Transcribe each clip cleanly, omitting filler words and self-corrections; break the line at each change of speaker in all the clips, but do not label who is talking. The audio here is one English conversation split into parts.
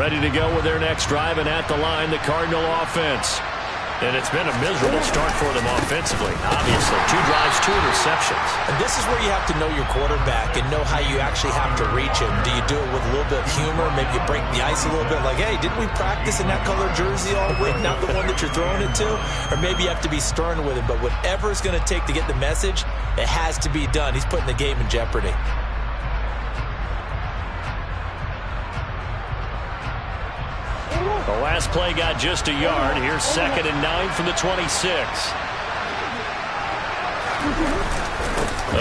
Ready to go with their next drive, and at the line, the Cardinal offense. And it's been a miserable start for them offensively. Obviously, 2 drives, 2 interceptions.
And this is where you have to know your quarterback and know how you actually have to reach him. Do you do it with a little bit of humor? Maybe you break the ice a little bit, like, hey, didn't we practice in that color jersey all week, not the one that you're throwing it to? Or maybe you have to be stern with him. But whatever it's going to take to get the message, it has to be done. He's putting the game in jeopardy.
The last play got just a yard. Here's 2nd and 9 from the 26.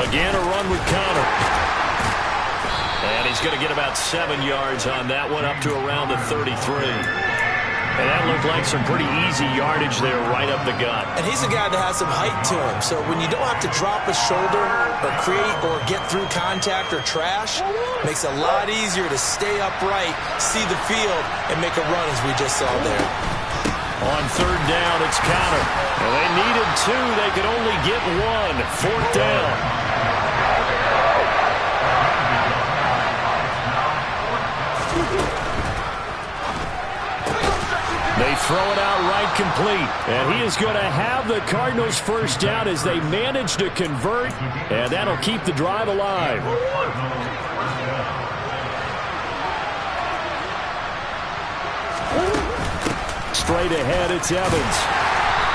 Again, a run with Connor. And he's going to get about 7 yards on that one, up to around the 33. And that looked like some pretty easy yardage there right up the gut.
And he's a guy that has some height to him. So when you don't have to drop a shoulder or create or get through contact or trash, makes it a lot easier to stay upright, see the field, and make a run as we just saw there.
On 3rd down, it's Connor. And they needed 2. They could only get 1. 4th down. They throw it out right complete. And he is going to have the Cardinals' first down as they manage to convert. And that'll keep the drive alive. Straight ahead, it's Evans.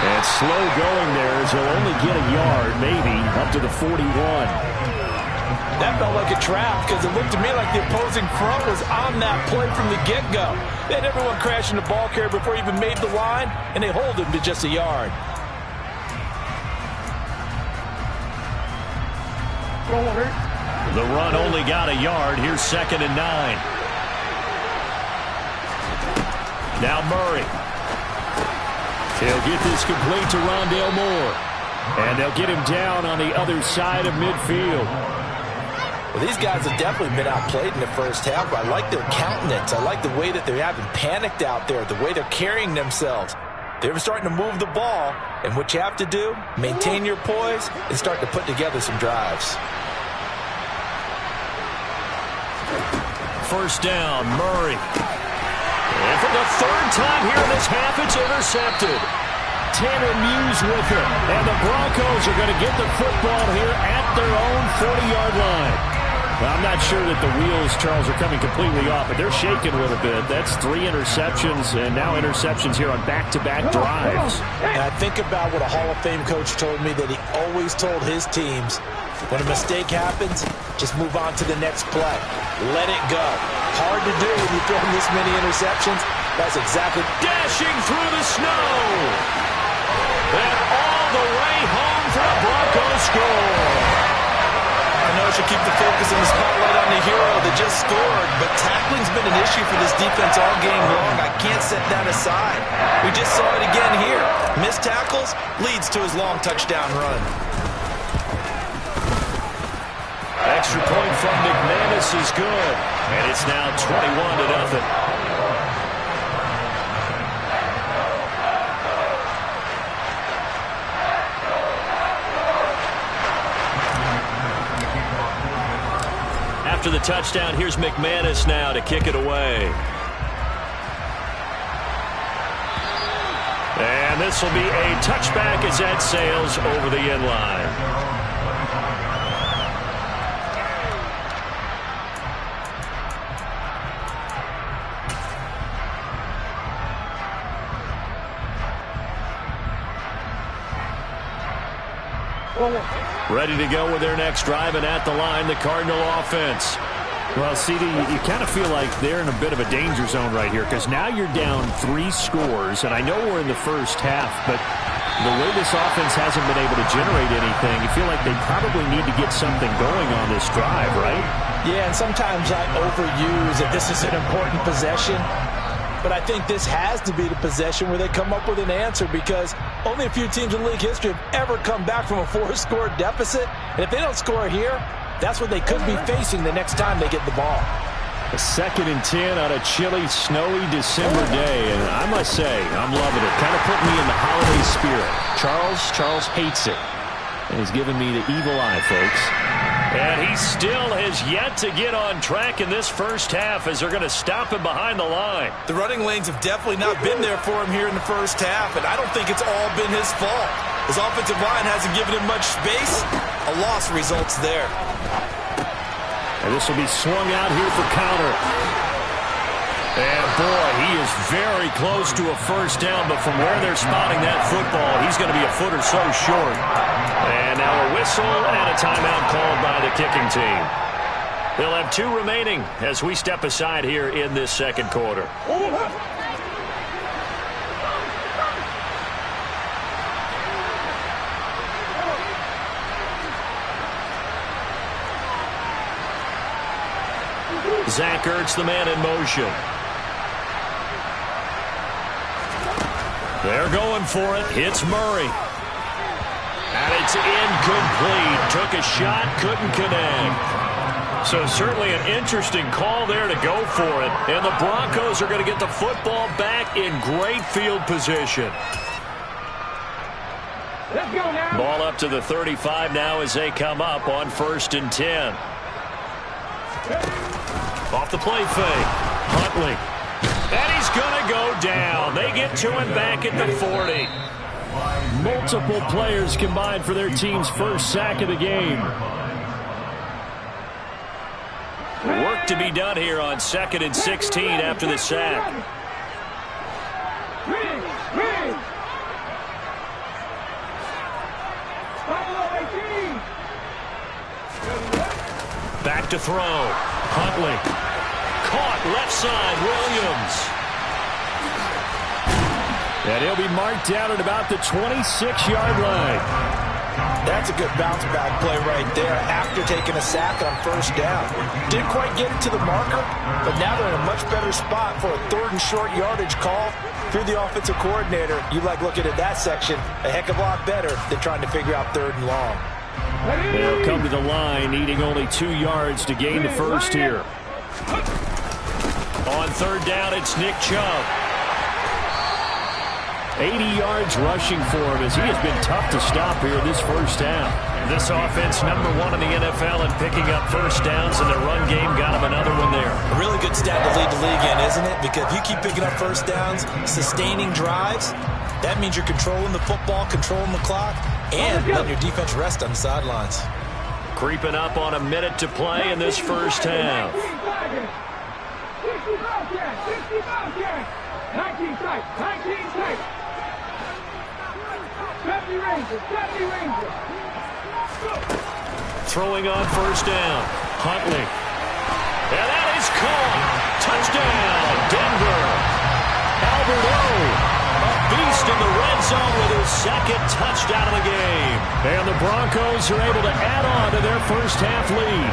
And slow going there as he'll only get a yard, maybe, up to the 41.
That felt like a trap because it looked to me like the opposing front was on that play from the get-go. They had everyone crashing the ball carrier before he even made the line, and they hold him to just a yard.
The run only got a yard. Here's 2nd and 9. Now Murray. He'll get this complete to Rondale Moore. And they'll get him down on the other side of midfield.
Well, these guys have definitely been outplayed in the first half, but I like their countenance. I like the way that they haven't panicked out there, the way they're carrying themselves. They're starting to move the ball, and what you have to do, maintain your poise and start to put together some drives.
1st down, Murray. And for the 3rd time here in this half, it's intercepted. Tanner Muse with him, and the Broncos are going to get the football here at their own 40-yard line. Well, I'm not sure that the wheels, Charles, are coming completely off, but they're shaking a little bit. That's 3 interceptions, and now interceptions here on back-to-back drives.
And I think about what a Hall of Fame coach told me, that he always told his teams, when a mistake happens, just move on to the next play. Let it go. Hard to do when you throw this many interceptions. That's exactly
dashing through the snow. And all the way home for the Broncos score.
I know I should keep the focus and the spotlight on the hero that just scored, but tackling's been an issue for this defense all game long. I can't set that aside. We just saw it again here. Missed tackles leads to his long touchdown run.
Extra point from McManus is good, and it's now 21-0. After the touchdown, here's McManus now to kick it away. And this will be a touchback as that sails over the end line. Ready to go with their next drive, and at the line, the Cardinal offense. Well, CD, you kind of feel like they're in a bit of a danger zone right here, because now you're down 3 scores, and I know we're in the first half, but the way this offense hasn't been able to generate anything, you feel like they probably need to get something going on this drive, right?
Yeah, and sometimes I overuse that this is an important possession. But I think this has to be the possession where they come up with an answer, because only a few teams in league history have ever come back from a 4-score deficit. And if they don't score here, that's what they could be facing the next time they get the ball.
A 2nd and 10 on a chilly, snowy December day. And I must say, I'm loving it. Kind of put me in the holiday spirit. Charles hates it. And he's giving me the evil eye, folks. And he still has yet to get on track in this first half as they're going to stop him behind the line.
The running lanes have definitely not been there for him here in the first half, and I don't think it's all been his fault. His offensive line hasn't given him much space. A loss results there.
And this will be swung out here for counter. And boy, he is very close to a first down, but from where they're spotting that football, he's going to be a foot or so short. And now a whistle and a timeout called by the kicking team. They'll have 2 remaining as we step aside here in this second quarter. Zach Ertz, the man in motion. They're going for it. Hits Murray. And it's incomplete. Took a shot, couldn't connect. So certainly an interesting call there to go for it. And the Broncos are going to get the football back in great field position.
Let's go now.
Ball up to the 35 now as they come up on 1st and 10. Off the play fake. Huntley. And he's going to go down. They get to him back at the 40. Multiple players combined for their team's first sack of the game. Work to be done here on 2nd and 16 after the sack. Back to throw. Huntley. Caught left side, Williams. And he'll be marked down at about the 26-yard line.
That's a good bounce back play right there after taking a sack on 1st down. Didn't quite get it to the marker, but now they're in a much better spot for a 3rd and short yardage call. If you're the offensive coordinator, you like looking at that section a heck of a lot better than trying to figure out 3rd and long.
They'll come to the line, needing only 2 yards to gain the first here. On 3rd down, it's Nick Chubb. 80 yards rushing for him as he has been tough to stop here this first half. This offense #1 in the NFL in picking up first downs, and their run game got him another one there.
A really good stat to lead the league in, isn't it? Because if you keep picking up first downs, sustaining drives, that means you're controlling the football, controlling the clock, and letting your defense rest on the sidelines.
Creeping up on a minute to play in this first half.
19 strikes. 19 strikes. 70 Rangers. 70 Rangers.
Throwing on 1st down. Huntley. And that is caught. Touchdown, Denver. Albert O, a beast in the red zone with his 2nd touchdown of the game. And the Broncos are able to add on to their first half lead.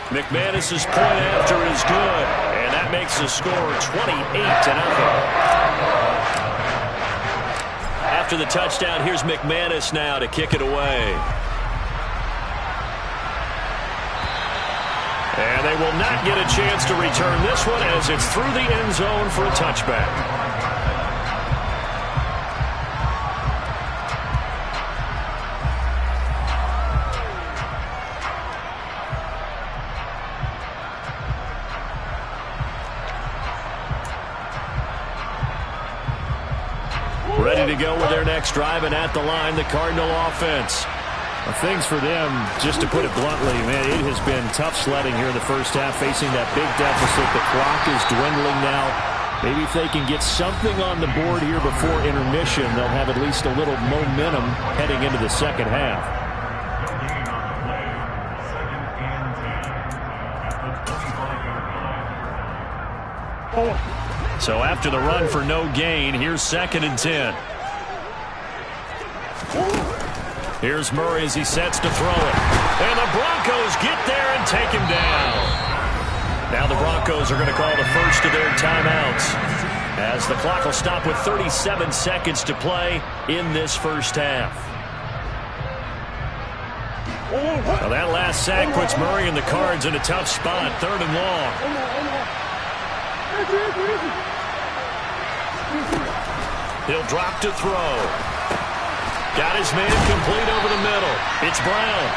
McManus's point after is good, and that makes the score 28-0. After the touchdown, here's McManus now to kick it away. And they will not get a chance to return this one as it's through the end zone for a touchback. Ready to go with their next drive, and at the line, the Cardinal offense. Well, things for them, just to put it bluntly, man, it has been tough sledding here in the first half, facing that big deficit. The clock is dwindling now. Maybe if they can get something on the board here before intermission, they'll have at least a little momentum heading into the second half. So after the run for no gain, here's 2nd and 10. Here's Murray as he sets to throw it. And the Broncos get there and take him down. Now the Broncos are going to call the first of their timeouts, as the clock will stop with 37 seconds to play in this first half. Well, that last sack puts Murray and the Cards in a tough spot, 3rd and long. He'll drop to throw. Got his man complete over the middle. It's Brown.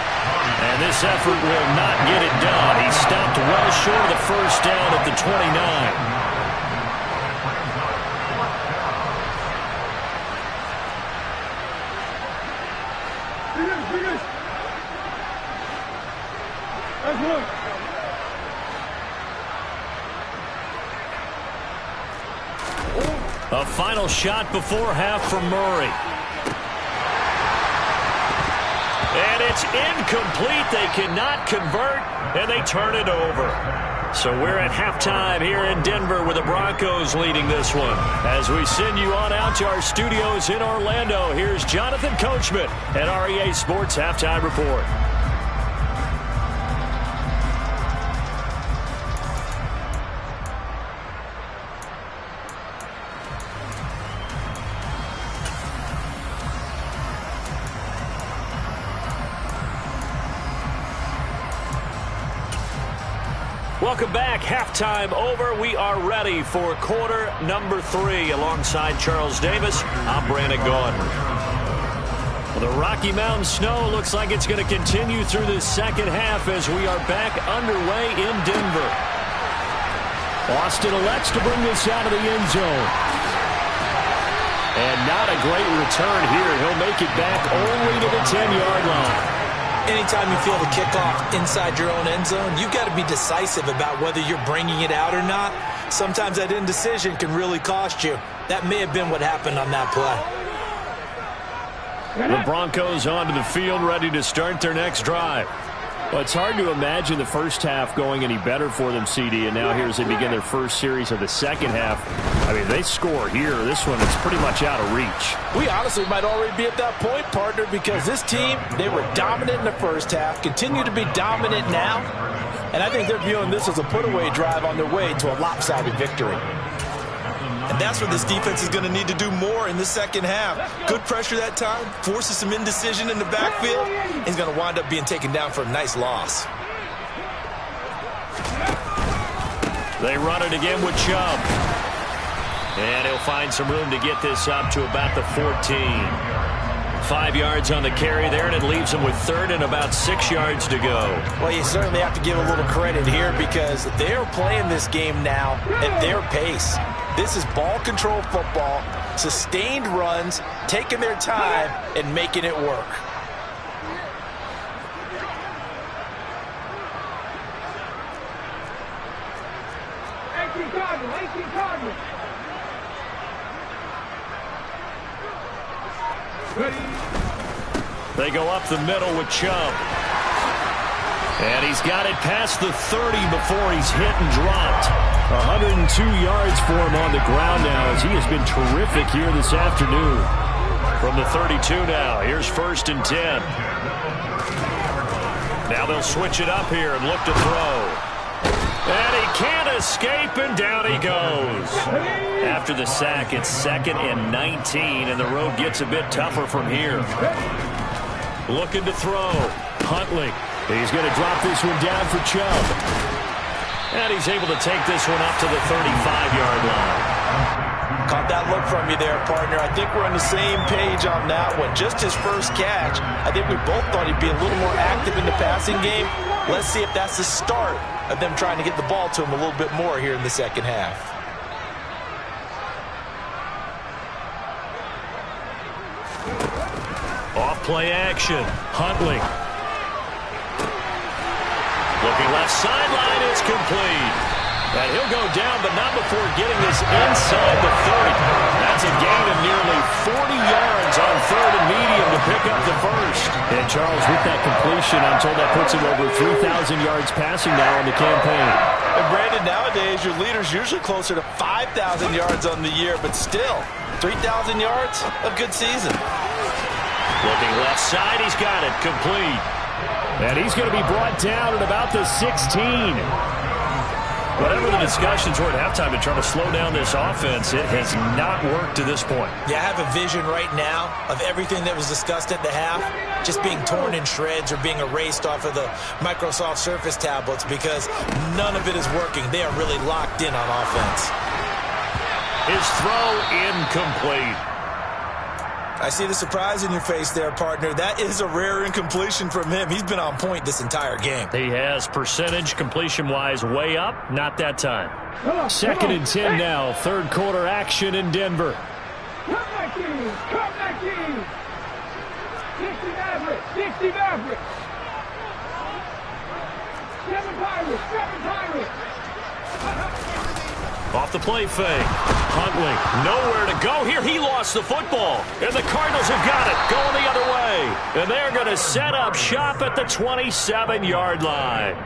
And this effort will not get it done. He stopped well short of the first down at the 29. A final shot before half from Murray. And it's incomplete. They cannot convert, and they turn it over. So we're at halftime here in Denver with the Broncos leading this one. As we send you on out to our studios in Orlando, here's Jonathan Coachman at REA Sports Halftime Report. Welcome back. Halftime over. We are ready for quarter number 3. Alongside Charles Davis, I'm Brandon Gaudin. Well, the Rocky Mountain snow looks like it's going to continue through the second half as we are back underway in Denver. Austin elects to bring this out of the end zone. And not a great return here. He'll make it back only to the 10-yard line.
Anytime you feel the kickoff inside your own end zone, you've got to be decisive about whether you're bringing it out or not. Sometimes that indecision can really cost you. That may have been what happened on that play.
The Broncos onto the field, ready to start their next drive. Well, it's hard to imagine the first half going any better for them, CD, and now here as they begin their first series of the second half. I mean, they score here. This one is pretty much out of reach.
We honestly might already be at that point, partner, because this team, they were dominant in the first half, continue to be dominant now, and I think they're viewing this as a put-away drive on their way to a lopsided victory.
And that's where this defense is going to need to do more in the second half. Good pressure that time, forces some indecision in the backfield. He's going to wind up being taken down for a nice loss.
They run it again with Chubb. And he'll find some room to get this up to about the 14. 5 yards on the carry there, and it leaves them with third and about 6 yards to go.
Well, you certainly have to give a little credit here because they're playing this game now at their pace. This is ball control football, sustained runs, taking their time and making it work.
They go up the middle with Chubb. And he's got it past the 30 before he's hit and dropped. 102 yards for him on the ground now as he has been terrific here this afternoon. From the 32 now, here's 1st and 10. Now they'll switch it up here and look to throw. And he can't escape, and down he goes. After the sack, it's 2nd and 19, and the road gets a bit tougher from here. Looking to throw. Huntley. He's going to drop this one down for Chubb. And he's able to take this one up to the 35-yard line.
Caught that look from you there, partner. I think we're on the same page on that one. Just his first catch. I think we both thought he'd be a little more active in the passing game. Let's see if that's the start of them trying to get the ball to him a little bit more here in the second half.
Off play action. Huntley. Looking left sideline, it's complete. And he'll go down, but not before getting this inside the 30. That's a gain of nearly 40 yards on 3rd and medium to pick up the first. And Charles, with that completion, I'm told that puts him over 3,000 yards passing now in the campaign.
And Brandon, nowadays, your leader's usually closer to 5,000 yards on the year, but still, 3,000 yards, a good season.
Looking left side, he's got it, complete. And he's going to be brought down at about the 16. Whatever the discussions were at halftime to try to slow down this offense, it has not worked to this point.
Yeah, I have a vision right now of everything that was discussed at the half just being torn in shreds or being erased off of the Microsoft Surface tablets because none of it is working. They are really locked in on offense.
His throw incomplete.
I see the surprise in your face there, partner. That is a rare incompletion from him. He's been on point this entire game.
He has percentage completion-wise way up. Not that time. 2nd and 10 now. Third quarter action in Denver.
Come back in. Come back in. 60 Mavericks. 60 Mavericks. 7 Pirates. 7 Pirates.
Off the play fake. Huntley, nowhere to go here. He lost the football. And the Cardinals have got it. Going the other way. And they're going to set up shop at the 27-yard line.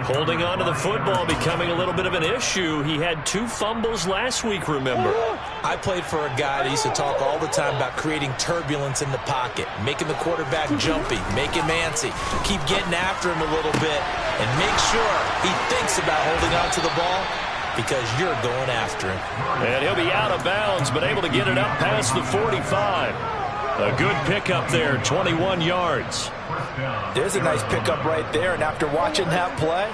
Holding on to the football becoming a little bit of an issue. He had 2 fumbles last week, remember.
I played for a guy that used to talk all the time about creating turbulence in the pocket, making the quarterback jumpy, make him antsy, keep getting after him a little bit, and make sure he thinks about holding on to the ball because you're going after him.
And he'll be out of bounds, but able to get it up past the 45. A good pickup there, 21 yards.
There's a nice pickup right there, and after watching that play,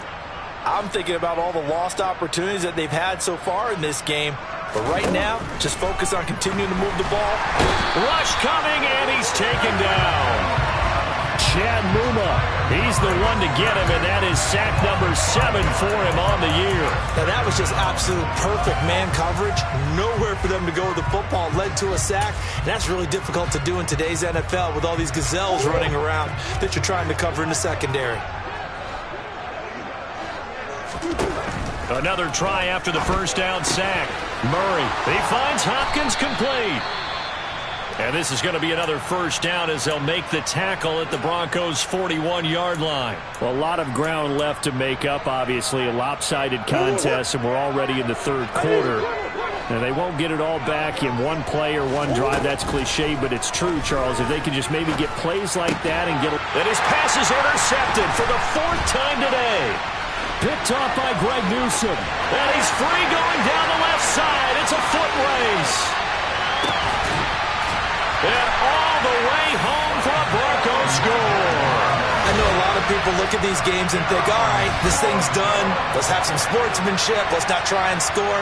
I'm thinking about all the lost opportunities that they've had so far in this game. But right now, just focus on continuing to move the ball.
Rush coming, and he's taken down. Chad Muma, he's the one to get him, and that is sack number 7 for him on the year.
Now that was just absolute perfect man coverage. Nowhere for them to go with the football. Led to a sack. And that's really difficult to do in today's NFL with all these gazelles running around that you're trying to cover in the secondary.
Another try after the first down sack. Murray, he finds Hopkins complete. And this is going to be another first down as they'll make the tackle at the Broncos' 41-yard line. Well, a lot of ground left to make up, obviously. A lopsided contest, and we're already in the third quarter. And they won't get it all back in one play or one drive. That's cliche, but it's true, Charles. If they can just maybe get plays like that and get... And his pass is intercepted for the 4th time today. Picked off by Greg Newsome. And he's free going down the left side. It's a foot race. And all the way home for a Broncos score.
I know a lot of people look at these games and think, all right, this thing's done. Let's have some sportsmanship. Let's not try and score.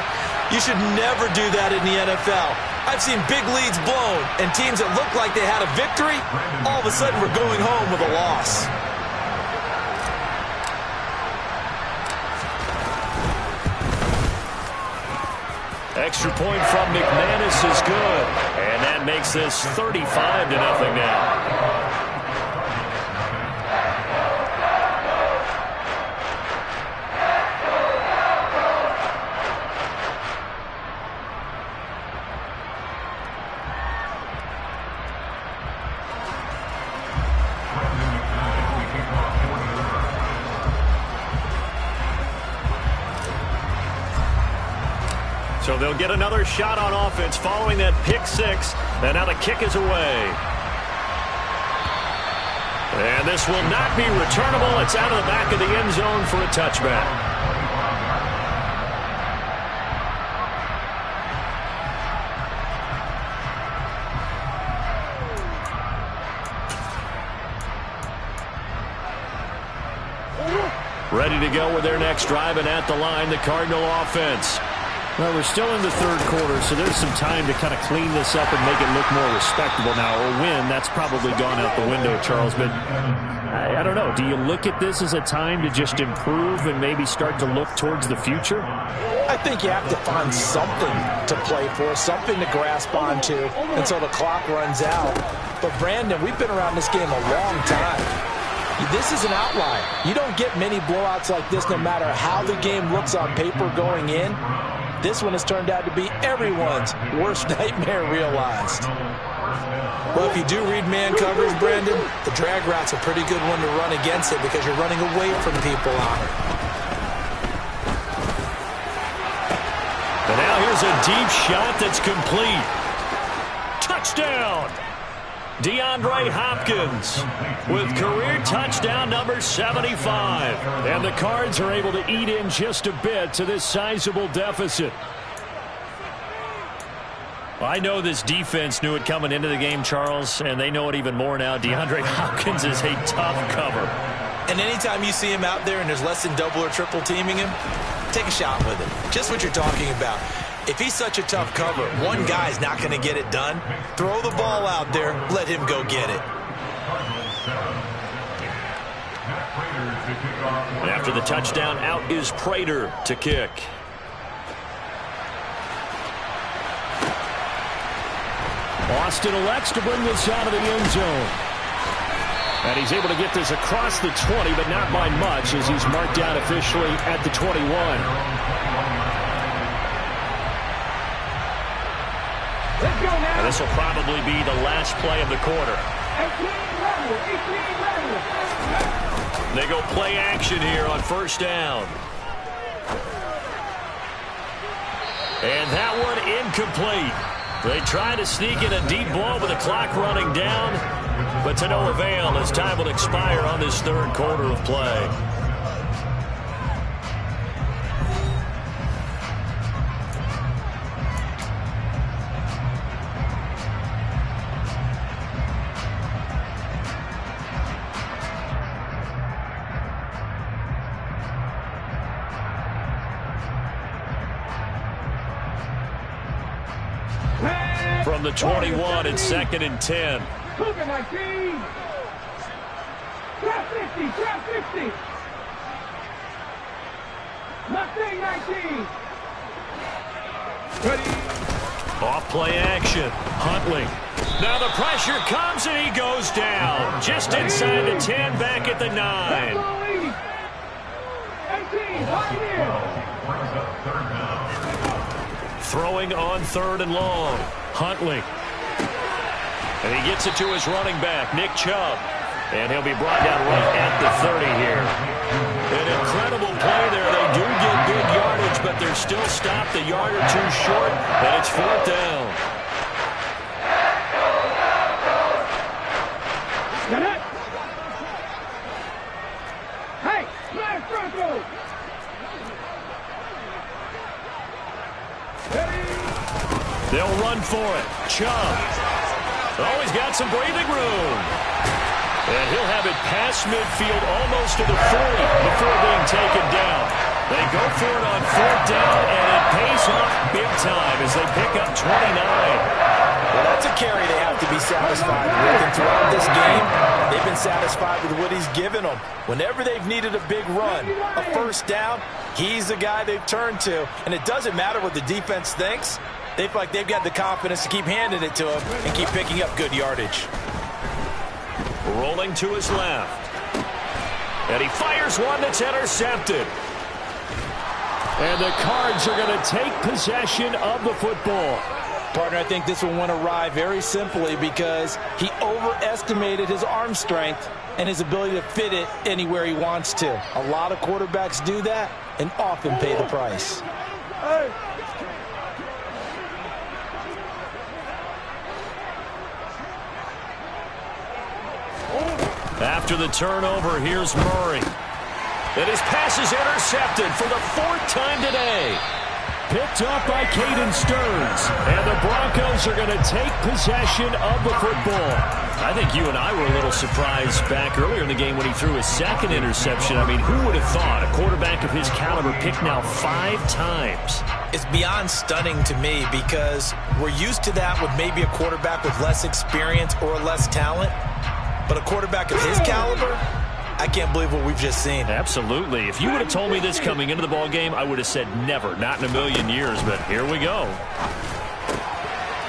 You should never do that in the NFL. I've seen big leads blown, and teams that looked like they had a victory, all of a sudden we're going home with a loss.
Extra point from McManus is good. And that makes this 35-0 now. So they'll get another shot on offense following that pick 6. And now the kick is away. And this will not be returnable. It's out of the back of the end zone for a touchback. Ready to go with their next drive, and at the line, the Cardinal offense. Well, we're still in the third quarter, so there's some time to kind of clean this up and make it look more respectable. Now, a win, that's probably gone out the window, Charles, but I don't know. Do you look at this as a time to just improve and maybe start to look towards the future?
I think you have to find something to play for, something to grasp onto until the clock runs out. But, Brandon, we've been around this game a long time. This is an outlier. You don't get many blowouts like this no matter how the game looks on paper going in. This one has turned out to be everyone's worst nightmare realized.
Well, if you do read man coverage, Brandon, the drag route's a pretty good one to run against it because you're running away from people on it.
And now here's a deep shot that's complete. Touchdown! DeAndre Hopkins with career touchdown number 75. And the Cards are able to eat in just a bit to this sizable deficit. I know this defense knew it coming into the game, Charles, and they know it even more now. DeAndre Hopkins is a tough cover.
And anytime you see him out there and there's less than double or triple teaming him, take a shot with it. Just what you're talking about. If he's such a tough cover, one guy's not going to get it done. Throw the ball out there. Let him go get it.
After the touchdown, out is Prater to kick. Austin elects to bring this out of the end zone. And he's able to get this across the 20, but not by much, as he's marked down officially at the 21. And this will probably be the last play of the quarter. They go play action here on first down. And that one incomplete. They try to sneak in a deep ball with the clock running down, but to no avail as time will expire on this third quarter of play. From the 21, it's 2nd and 10.
Cougar 19. Drop 50, drop 50. Mustang 19. Ready.
Off play action. Huntley. Now the pressure comes and he goes down. Just inside the 10, back at the 9.
18, right here.
Throwing on 3rd and long. Huntley. And he gets it to his running back, Nick Chubb. And he'll be brought down right at the 30 here. An incredible play there. They do get good yardage, but they're still stopped a yard or two short, and it's 4th down.
Get it. Hey, smash Bronco.
They'll run for it. Chubb. Oh, he's got some breathing room. And he'll have it past midfield almost to the 40 before being taken down. They go for it on 4th down, and it pays off big time as they pick up 29.
Well, that's a carry they have to be satisfied with. And throughout this game, they've been satisfied with what he's given them. Whenever they've needed a big run, a first down, he's the guy they've turned to. And it doesn't matter what the defense thinks. They feel like they've got the confidence to keep handing it to him and keep picking up good yardage.
Rolling to his left. And he fires one that's intercepted. And the Cards are going to take possession of the football.
Partner, I think this one went awry very simply because he overestimated his arm strength and his ability to fit it anywhere he wants to. A lot of quarterbacks do that and often pay the price.
Hey.
After the turnover, here's Murray. And his pass is intercepted for the 4th time today. Picked up by Caden Stearns. And the Broncos are going to take possession of the football. I think you and I were a little surprised back earlier in the game when he threw his 2nd interception. I mean, who would have thought a quarterback of his caliber picked now 5 times?
It's beyond stunning to me because we're used to that with maybe a quarterback with less experience or less talent. But a quarterback of his caliber, I can't believe what we've just seen.
Absolutely. If you would have told me this coming into the ball game, I would have said never, not in a million years. But here we go.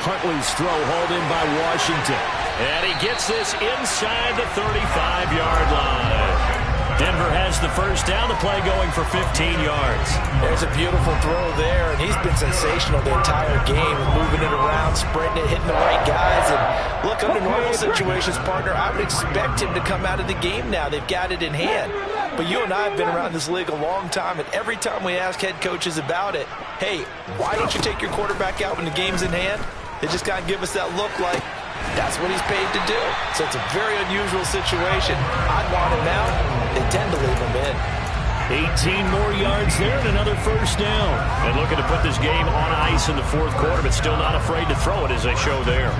Huntley's throw hauled in by Washington. And he gets this inside the 35-yard line. Denver has the first down, the play going for 15 yards.
There's a beautiful throw there, and he's been sensational the entire game, moving it around, spreading it, hitting the right guys. And look, under normal situations, partner, I would expect him to come out of the game now. They've got it in hand. But you and I have been around this league a long time, and every time we ask head coaches about it, hey, why don't you take your quarterback out when the game's in hand? They just kind of give us that look like, that's what he's paid to do. So it's a very unusual situation. I'd want him out. They tend to leave him in.
18 more yards there and another first down. And looking to put this game on ice in the 4th quarter, but still not afraid to throw it as they show there.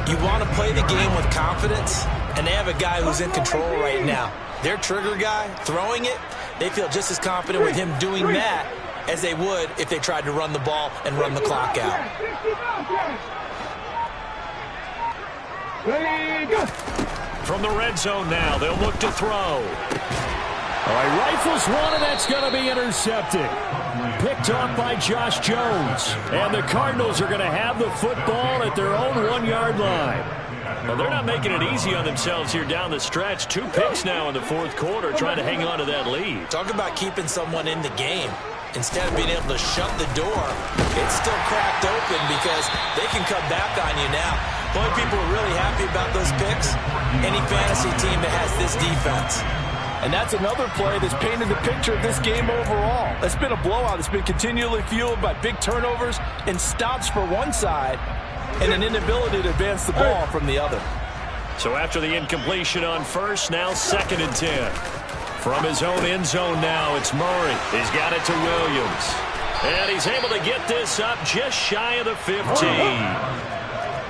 You want to play the game with confidence, and they have a guy who's in control right now. Their trigger guy, throwing it, they feel just as confident with him doing that as they would if they tried to run the ball and run the clock out.
From the red zone now, they'll look to throw. All right, rifles one, and that's going to be intercepted. Picked off by Josh Jones. And the Cardinals are going to have the football at their own 1-yard line. Well, they're not making it easy on themselves here down the stretch. 2 picks now in the fourth quarter, trying to hang on to that lead.
Talk about keeping someone in the game. Instead of being able to shut the door, it's still cracked open because they can come back on you now. The only people who are really happy about those picks, any fantasy team that has this defense.
And that's another play that's painted the picture of this game overall. It's been a blowout. It's been continually fueled by big turnovers and stops for one side and an inability to advance the ball from the other.
So after the incompletion on first, now 2nd and 10. From his own end zone now, it's Murray. He's got it to Williams. And he's able to get this up just shy of the 15.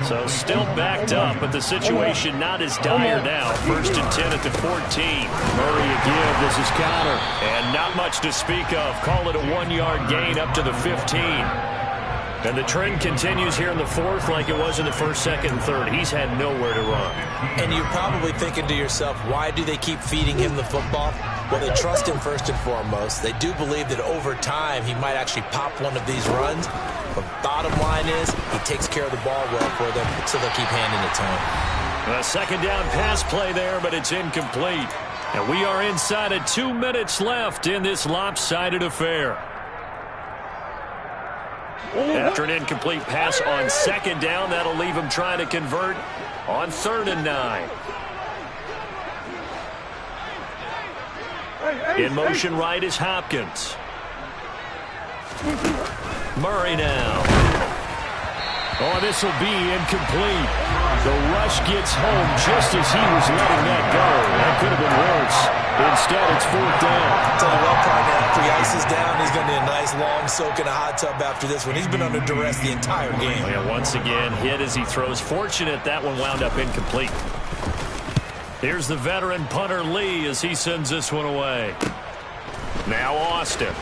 So still backed up, but the situation not as dire now. 1st and 10 at the 14. Murray again, this is counter. And not much to speak of. Call it a 1-yard gain up to the 15. And the trend continues here in the fourth like it was in the first, second, and third. He's had nowhere to run.
And you're probably thinking to yourself, why do they keep feeding him the football? Well, they trust him first and foremost. They do believe that over time he might actually pop one of these runs. But bottom line is he takes care of the ball well for them, so they'll keep handing it to him.
A 2nd down pass play there, but it's incomplete. And we are inside of 2 minutes left in this lopsided affair. After an incomplete pass on 2nd down, that'll leave him trying to convert on 3rd and 9. In motion right is Hopkins. Murray now. Oh, this will be incomplete. The rush gets home just as he was letting that go. That could have been worse. Instead, it's 4th down.
Tell you what, partner, after he ices down, he's going to need a nice long soak in a hot tub after this one. He's been under duress the entire game.
Oh, yeah, once again, hit as he throws. Fortunate that one wound up incomplete. Here's the veteran punter Lee as he sends this one away. Now Austin.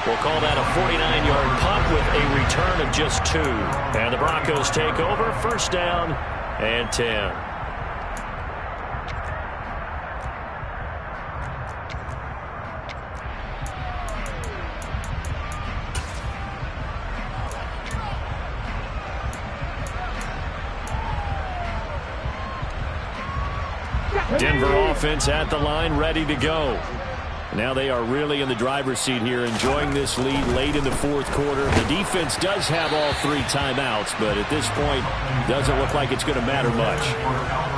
We'll call that a 49-yard punt with a return of just 2. And the Broncos take over, 1st down and 10. Denver offense at the line, ready to go. Now they are really in the driver's seat here, enjoying this lead late in the fourth quarter. The defense does have all 3 timeouts, but at this point, doesn't look like it's going to matter much.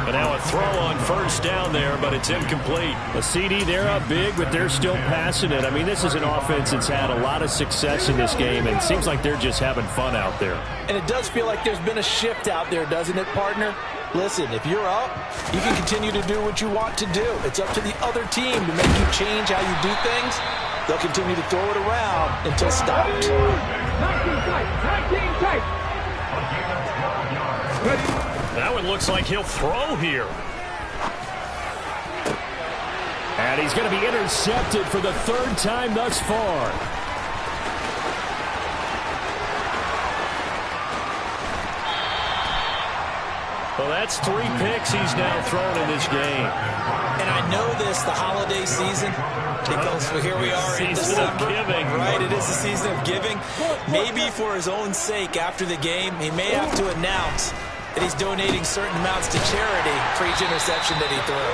But now a throw on 1st down there, but it's incomplete. A CD, they're up big, but they're still passing it. I mean, this is an offense that's had a lot of success in this game, and it seems like they're just having fun out there.
And it does feel like there's been a shift out there, doesn't it, partner? Listen, if you're up, you can continue to do what you want to do. It's up to the other team to make you change how you do things. They'll continue to throw it around until stopped.
That one looks like he'll throw here. And he's going to be intercepted for the 3rd time thus far. Well, that's 3 picks he's now thrown in this game.
And I know this, the holiday season, because here we are in December.
Giving.
Right, it is the season of giving. Maybe for his own sake after the game, he may have to announce that he's donating certain amounts to charity for each interception that he threw.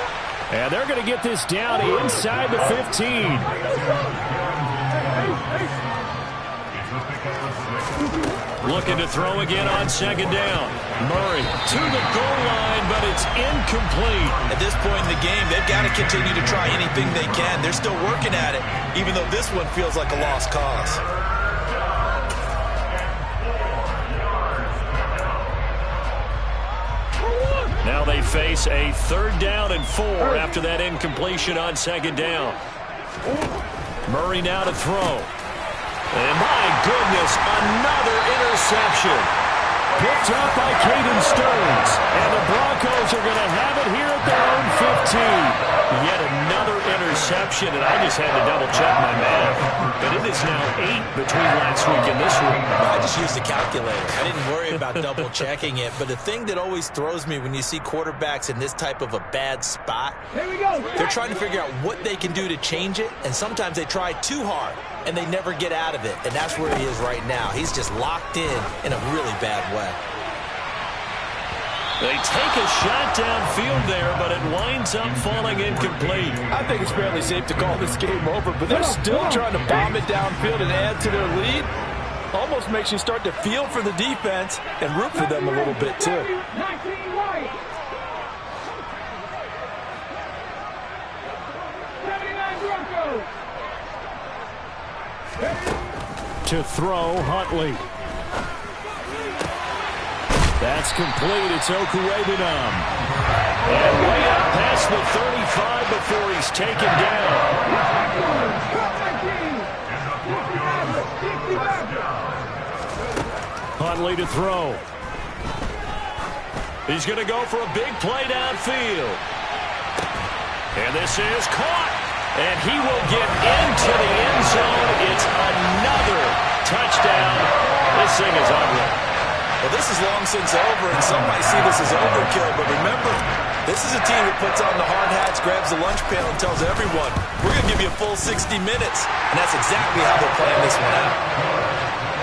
And they're going to get this down inside the 15. Looking to throw again on 2nd down. Murray to the goal line, but it's incomplete.
At this point in the game, they've got to continue to try anything they can. They're still working at it, even though this one feels like a lost cause.
Now they face a 3rd down and 4 after that incompletion on 2nd down. Murray now to throw. And my goodness, another interception. Picked up by Caden Stearns. And the Broncos are going to have it here at their own 15. Yet another interception, and I just had to double-check my math. But it is now 8 between last week and this week.
I just used a calculator. I didn't worry about double-checking it. But the thing that always throws me when you see quarterbacks in this type of a bad spot, they're trying to figure out what they can do to change it, and sometimes they try too hard, and they never get out of it. And that's where he is right now. He's just locked in a really bad way.
They take a shot downfield there, but it winds up falling incomplete.
I think it's fairly safe to call this game over, but they're still trying to bomb it downfield and add to their lead. Almost makes you start to feel for the defense and root for them a little bit, too.
To throw, Huntley. That's complete. It's Okurebenam. And way out past the 35 before he's taken down. Huntley to throw. He's going to go for a big play downfield. And this is caught. And he will get into the end zone. It's another touchdown. This thing is ugly.
Well, this is long since over, and some might see this as overkill, but remember, this is a team that puts on the hard hats, grabs the lunch pail, and tells everyone, we're going to give you a full 60 minutes, and that's exactly how they're playing this one out.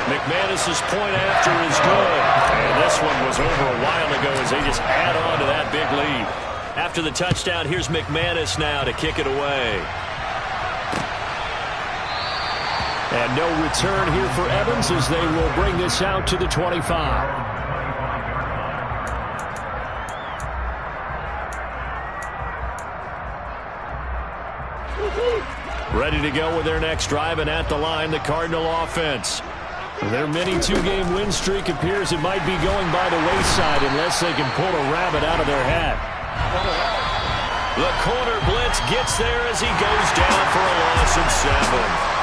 McManus's point after is good, and this one was over a while ago as they just add on to that big lead. After the touchdown, here's McManus now to kick it away. And no return here for Evans as they will bring this out to the 25. Ready to go with their next drive, and at the line, the Cardinal offense. Their mini two-game win streak appears it might be going by the wayside unless they can pull a rabbit out of their hat. The corner blitz gets there as he goes down for a loss of 7.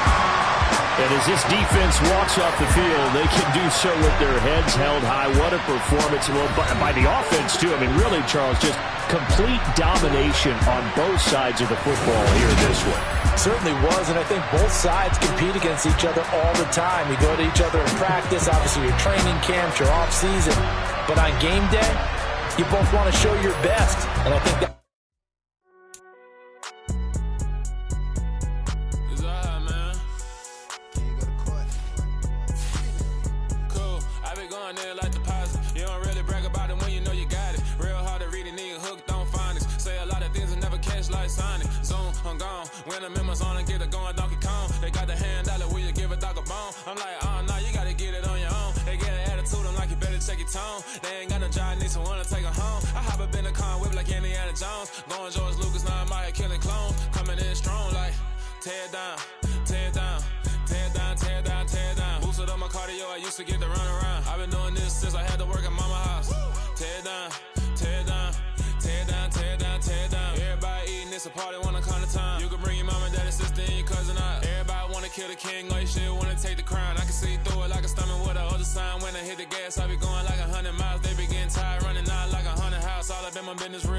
And as this defense walks off the field, they can do so with their heads held high. What a performance. Well, by the offense, too. I mean, really, Charles, just complete domination on both sides of the football here this one.
Certainly was, and I think both sides compete against each other all the time. You go to each other in practice, obviously your training camps, your off-season. But on game day, you both want to show your best. And I think that
when the members on and get it going Donkey Kong. They got the hand out, will you give a dog a bone? I'm like, oh no, you gotta get it on your own. They get an attitude, I'm like, you better check your tone. They ain't got no job, need someone to take her home. I hop up in the car, whip like Indiana Jones. Going George Lucas, now I'm out here killing clones. Coming in strong like, tear down, tear down, tear down, tear down, tear down. Boosted up my cardio, I used to get to run around. I've been doing this since I had to work at mama house. Tear down, tear down, tear down, tear down, tear down. Everybody eating, it's a party, wanna come to time. You can bring your mom and daddy, sister, and your cousin out. Everybody wanna kill the king, or you shit wanna take the crown. I can see through it like a stomach with a other sign. When I hit the gas, I be going like 100 miles. They be getting tired, running out like 100 house. All up in my business real